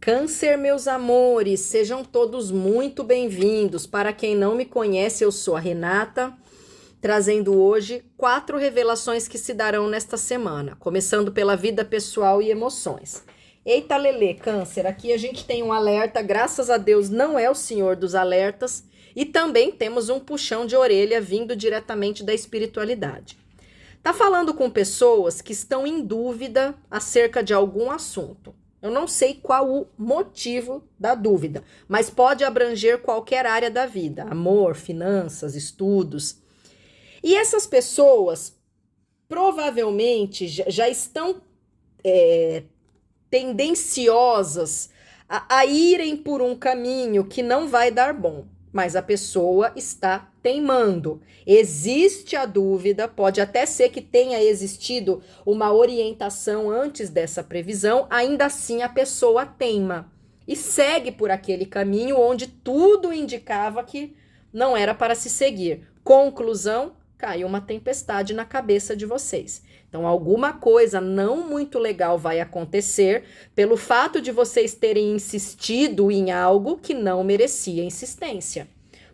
Câncer, meus amores, sejam todos muito bem-vindos. Para quem não me conhece, eu sou a Renata, trazendo hoje 4 revelações que se darão nesta semana, começando pela vida pessoal e emoções. Eita, Lelê, Câncer, aqui a gente tem um alerta, graças a Deus não é o senhor dos alertas, e também temos um puxão de orelha vindo diretamente da espiritualidade. Tá falando com pessoas que estão em dúvida acerca de algum assunto. Eu não sei qual o motivo da dúvida, mas pode abranger qualquer área da vida, amor, finanças, estudos. E essas pessoas provavelmente já estão tendenciosas a irem por um caminho que não vai dar bom, mas a pessoa está teimando. Existe a dúvida, pode até ser que tenha existido uma orientação antes dessa previsão, ainda assim a pessoa teima e segue por aquele caminho onde tudo indicava que não era para se seguir. Conclusão, caiu uma tempestade na cabeça de vocês. Então, alguma coisa não muito legal vai acontecer pelo fato de vocês terem insistido em algo que não merecia insistência.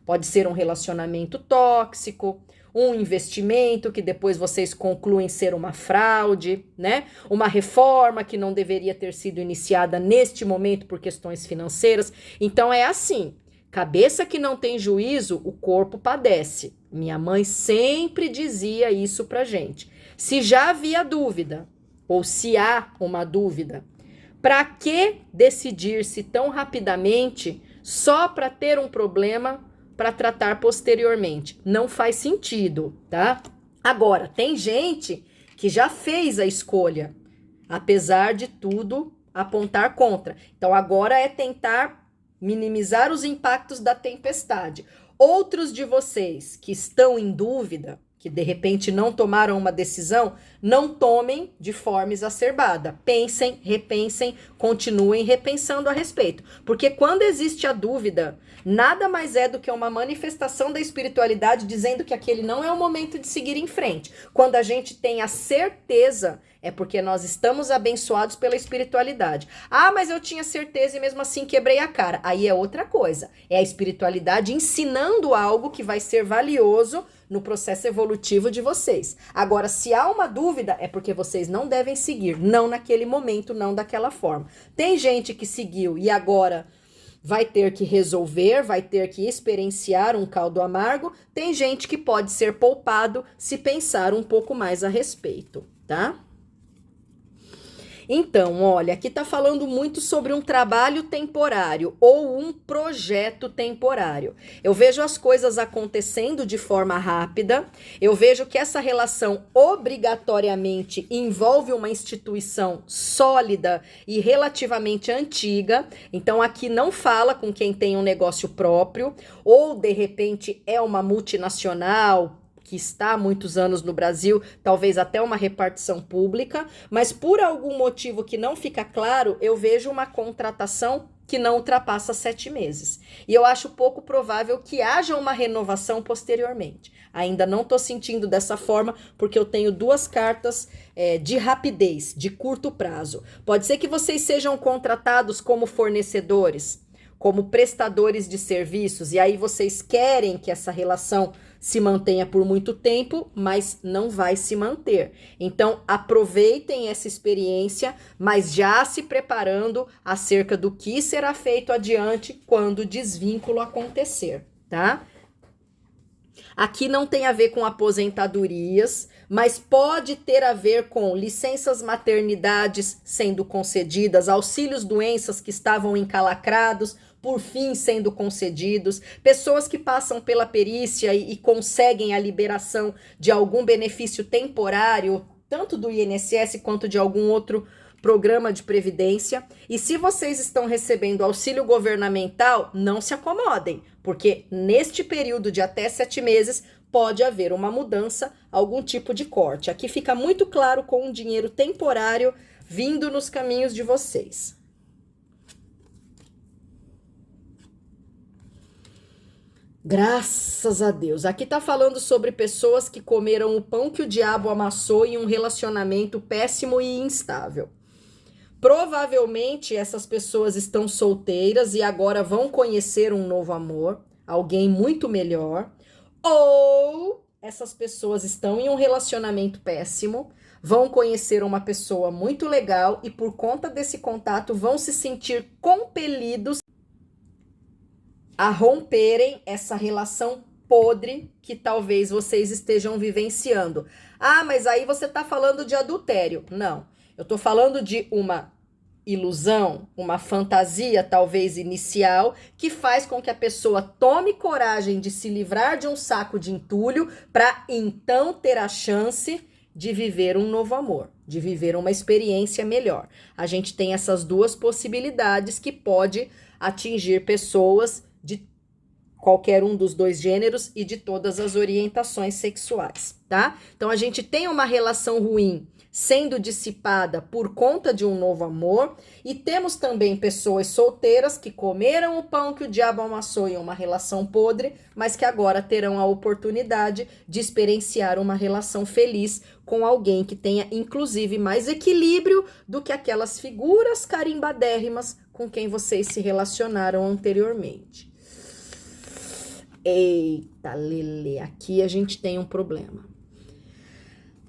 Pode ser um relacionamento tóxico, um investimento que depois vocês concluem ser uma fraude, né? Uma reforma que não deveria ter sido iniciada neste momento por questões financeiras. Então, é assim. Cabeça que não tem juízo, o corpo padece. Minha mãe sempre dizia isso pra gente. Se já havia dúvida, ou se há uma dúvida, para que decidir-se tão rapidamente só para ter um problema para tratar posteriormente? Não faz sentido, tá? Agora, tem gente que já fez a escolha, apesar de tudo apontar contra. Então, agora é tentar minimizar os impactos da tempestade. Outros de vocês que estão em dúvida, que de repente não tomaram uma decisão, não tomem de forma exacerbada. Pensem, repensem, continuem repensando a respeito. Porque quando existe a dúvida, nada mais é do que uma manifestação da espiritualidade dizendo que aquele não é o momento de seguir em frente. Quando a gente tem a certeza, é porque nós estamos abençoados pela espiritualidade. Ah, mas eu tinha certeza e mesmo assim quebrei a cara. Aí é outra coisa. É a espiritualidade ensinando algo que vai ser valioso no processo evolutivo de vocês. Agora, se há uma dúvida, é porque vocês não devem seguir. Não naquele momento, não daquela forma. Tem gente que seguiu e agora vai ter que resolver, vai ter que experienciar um caldo amargo. Tem gente que pode ser poupado se pensar um pouco mais a respeito, tá? Então, olha, aqui tá falando muito sobre um trabalho temporário ou um projeto temporário. Eu vejo as coisas acontecendo de forma rápida, eu vejo que essa relação obrigatoriamente envolve uma instituição sólida e relativamente antiga. Então, aqui não fala com quem tem um negócio próprio ou, de repente, é uma multinacional que está há muitos anos no Brasil, talvez até uma repartição pública, mas por algum motivo que não fica claro, eu vejo uma contratação que não ultrapassa 7 meses. E eu acho pouco provável que haja uma renovação posteriormente. Ainda não estou sentindo dessa forma, porque eu tenho 2 cartas de rapidez, de curto prazo. Pode ser que vocês sejam contratados como fornecedores, como prestadores de serviços, e aí vocês querem que essa relação se mantenha por muito tempo, mas não vai se manter. Então, aproveitem essa experiência, mas já se preparando acerca do que será feito adiante quando o desvínculo acontecer, tá? Aqui não tem a ver com aposentadorias, mas pode ter a ver com licenças maternidades sendo concedidas, auxílios doenças que estavam encalacrados, por fim sendo concedidos, pessoas que passam pela perícia e conseguem a liberação de algum benefício temporário, tanto do INSS quanto de algum outro programa de previdência. E se vocês estão recebendo auxílio governamental, não se acomodem, porque neste período de até 7 meses pode haver uma mudança, algum tipo de corte. Aqui fica muito claro com um dinheiro temporário vindo nos caminhos de vocês. Graças a Deus. Aqui tá falando sobre pessoas que comeram o pão que o diabo amassou em um relacionamento péssimo e instável. Provavelmente essas pessoas estão solteiras e agora vão conhecer um novo amor, alguém muito melhor, ou essas pessoas estão em um relacionamento péssimo, vão conhecer uma pessoa muito legal e por conta desse contato vão se sentir compelidos a romperem essa relação podre que talvez vocês estejam vivenciando. Ah, mas aí você está falando de adultério. Não, eu estou falando de uma ilusão, uma fantasia talvez inicial, que faz com que a pessoa tome coragem de se livrar de um saco de entulho para então ter a chance de viver um novo amor, de viver uma experiência melhor. A gente tem essas duas possibilidades que pode atingir pessoas de qualquer um dos dois gêneros e de todas as orientações sexuais, tá? Então a gente tem uma relação ruim sendo dissipada por conta de um novo amor, e temos também pessoas solteiras que comeram o pão que o diabo amassou em uma relação podre, mas que agora terão a oportunidade de experienciar uma relação feliz com alguém que tenha inclusive mais equilíbrio do que aquelas figuras carimbadérrimas com quem vocês se relacionaram anteriormente. Eita, Lele, aqui a gente tem um problema.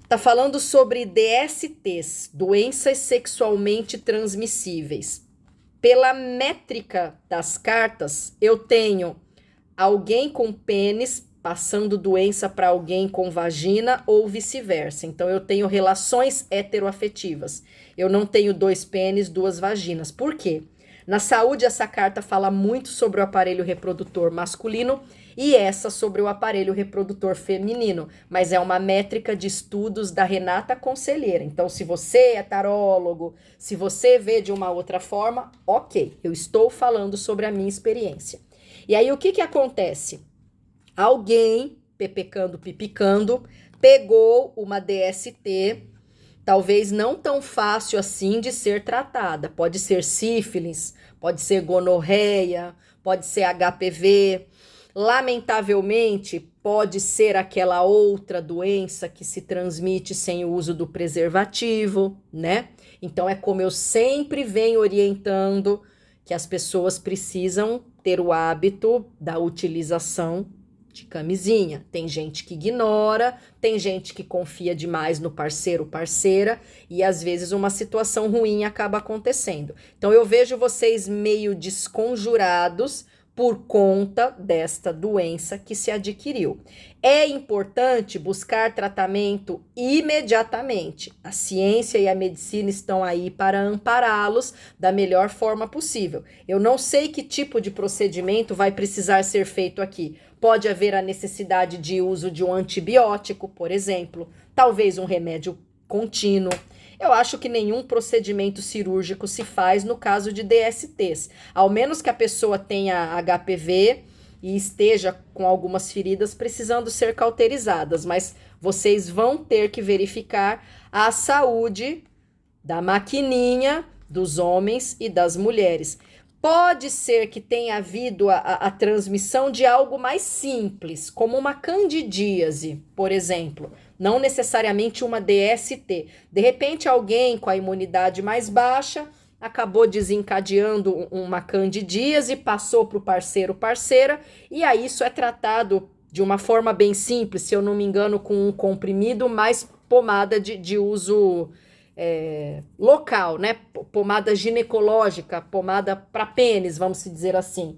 Tá falando sobre DSTs, doenças sexualmente transmissíveis. Pela métrica das cartas, eu tenho alguém com pênis passando doença para alguém com vagina ou vice-versa. Então, eu tenho relações heteroafetivas. Eu não tenho 2 pênis, 2 vaginas. Por quê? Na saúde, essa carta fala muito sobre o aparelho reprodutor masculino e essa sobre o aparelho reprodutor feminino, mas é uma métrica de estudos da Renata Conselheira. Então, se você é tarólogo, se você vê de uma outra forma, ok, eu estou falando sobre a minha experiência. E aí, o que acontece? Alguém, pepecando, pipicando, pegou uma DST, talvez não tão fácil assim de ser tratada. Pode ser sífilis, pode ser gonorreia, pode ser HPV. Lamentavelmente, pode ser aquela outra doença que se transmite sem o uso do preservativo, né? Então, é como eu sempre venho orientando que as pessoas precisam ter o hábito da utilização de camisinha. Tem gente que ignora, tem gente que confia demais no parceiro, parceira, e às vezes uma situação ruim acaba acontecendo. Então, eu vejo vocês meio desconjurados por conta desta doença que se adquiriu. É importante buscar tratamento imediatamente. A ciência e a medicina estão aí para ampará-los da melhor forma possível. Eu não sei que tipo de procedimento vai precisar ser feito aqui. Pode haver a necessidade de uso de um antibiótico, por exemplo, talvez um remédio contínuo. Eu acho que nenhum procedimento cirúrgico se faz no caso de DSTs, ao menos que a pessoa tenha HPV e esteja com algumas feridas precisando ser cauterizadas, mas vocês vão ter que verificar a saúde da maquininha dos homens e das mulheres. Pode ser que tenha havido a transmissão de algo mais simples, como uma candidíase, por exemplo. Não necessariamente uma DST. De repente, alguém com a imunidade mais baixa acabou desencadeando uma candidíase, passou para o parceiro, parceira, e aí isso é tratado de uma forma bem simples, se eu não me engano, com um comprimido mais pomada de uso local, né? Pomada ginecológica, pomada para pênis, vamos dizer assim.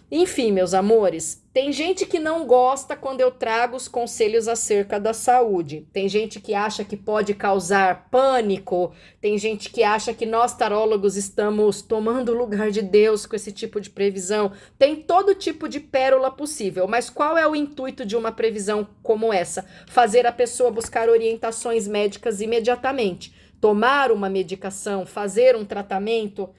Enfim, meus amores, tem gente que não gosta quando eu trago os conselhos acerca da saúde. Tem gente que acha que pode causar pânico. Tem gente que acha que nós tarólogos estamos tomando o lugar de Deus com esse tipo de previsão. Tem todo tipo de pérola possível. Mas qual é o intuito de uma previsão como essa? Fazer a pessoa buscar orientações médicas imediatamente. Tomar uma medicação, fazer um tratamento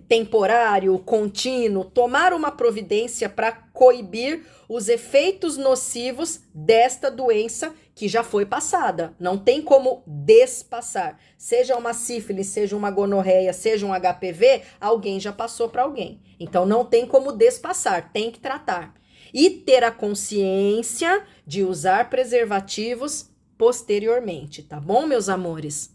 temporário, contínuo, tomar uma providência para coibir os efeitos nocivos desta doença que já foi passada. Não tem como despassar. Seja uma sífilis, seja uma gonorreia, seja um HPV, alguém já passou para alguém. Então não tem como despassar, tem que tratar. E ter a consciência de usar preservativos posteriormente, tá bom, meus amores?